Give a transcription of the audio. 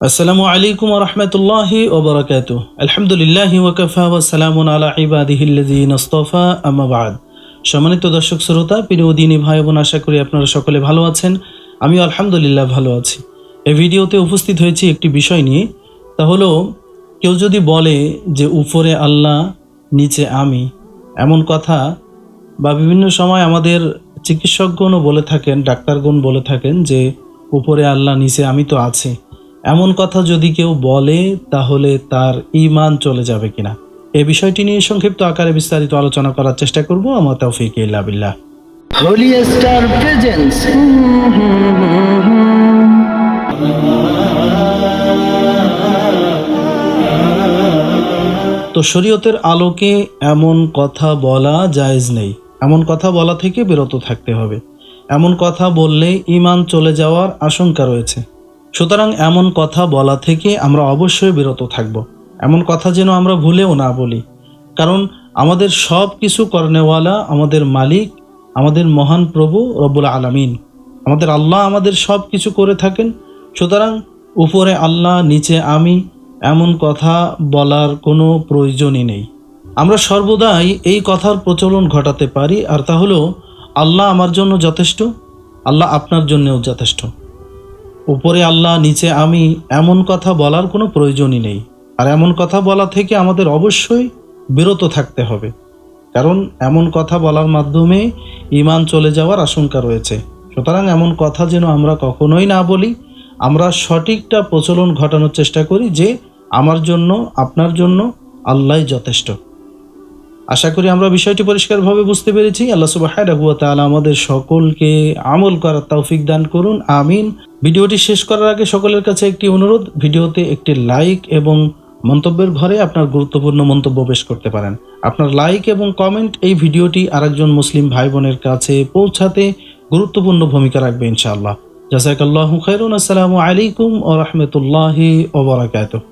আসসালামু আলাইকুম ওয়া রাহমাতুল্লাহি ওয়া বারাকাতুহু। আলহামদুলিল্লাহি ওয়া কাফা ওয়া সালামুন আলা ইবাদিহিল্লাযিনা ইসতাফা, আম্মা বা'দ। সম্মানিত দর্শক শ্রোতা, প্রিয় দিনী ভাই বোন, আশা করি আপনারা সকলে ভালো আছেন। আমিও আলহামদুলিল্লাহ ভালো আছি। এই ভিডিওতে উপস্থিত হয়েছি একটি বিষয় নিয়ে। তা হলো, কেউ যদি বলে যে উপরে আল্লাহ নিচে আমি, এমন কথা বা বিভিন্ন সময় আমাদের চিকিৎসকগণও বলে থাকেন, ডাক্তারগণ বলে থাকেন যে উপরে আল্লাহ নিচে আমি তো আছি, এমন কথা যদি কেউ বলে তাহলে তার ঈমান চলে যাবে কিনা, এই বিষয়টি নিয়ে সংক্ষিপ্ত আকারে বিস্তারিত আলোচনা করার চেষ্টা করব। আমার তৌফিক ইল্লা বিল্লাহ। Holi star presence. তো শরীয়তের আলোকে এমন কথা বলা জায়েজ নেই, এমন কথা বলা থেকে বিরত থাকতে হবে। এমন কথা বললে ঈমান চলে যাওয়ার আশঙ্কা রয়েছে। সুতরাং এমন কথা বলা থেকে আমরা অবশ্যই বিরত থাকব। এমন কথা যেন আমরা ভুলেও না বলি, কারণ আমাদের সব কিছু করনেওয়ালা আমাদের মালিক, আমাদের মহান প্রভু রব্বুল আলামিন, আমাদের আল্লাহ আমাদের সব কিছু করে থাকেন। সুতরাং উপরে আল্লাহ নিচে আমি, এমন কথা বলার কোনো প্রয়োজনই নেই। আমরা সর্বদাই এই কথার প্রচলন ঘটাতে পারি, আর তা হলো আল্লাহ আমার জন্য যথেষ্ট, আল্লাহ আপনার জন্যও যথেষ্ট। উপরে আল্লাহ নিচে আমি, এমন কথা বলার কোনো প্রয়োজনই নেই। আর এমন কথা বলা থেকে আমাদের অবশ্যই বিরত থাকতে হবে, কারণ এমন কথা বলার মাধ্যমে ঈমান চলে যাওয়ার আশঙ্কা রয়েছে। সুতরাং এমন কথা যেন আমরা কখনোই না বলি। আমরা সঠিকটা প্রচলন ঘটানোর চেষ্টা করি যে আমার জন্য আপনার জন্য আল্লাহই যথেষ্ট। আশা করি আমরা বিষয়টি পরিষ্কারভাবে বুঝতে পেরেছি। আল্লাহ সুবহানাহু ওয়া তাআলা আমাদের সকলকে আমল করার তৌফিক দান করুন, আমিন। ভিডিওটি শেষ করার আগে সকলের কাছে একটি অনুরোধ, ভিডিওতে একটি লাইক এবং মন্তব্যের ঘরে আপনার গুরুত্বপূর্ণ মন্তব্য পেশ করতে পারেন। আপনার লাইক এবং কমেন্ট এই ভিডিওটি আরেকজন মুসলিম ভাই বোনের কাছে পৌঁছাতে গুরুত্বপূর্ণ ভূমিকা রাখবে ইনশাআল্লাহ। জাযাকাল্লাহু খাইরান। আসসালামু আলাইকুম ওয়া রাহমাতুল্লাহি ওয়া বারাকাতুহু।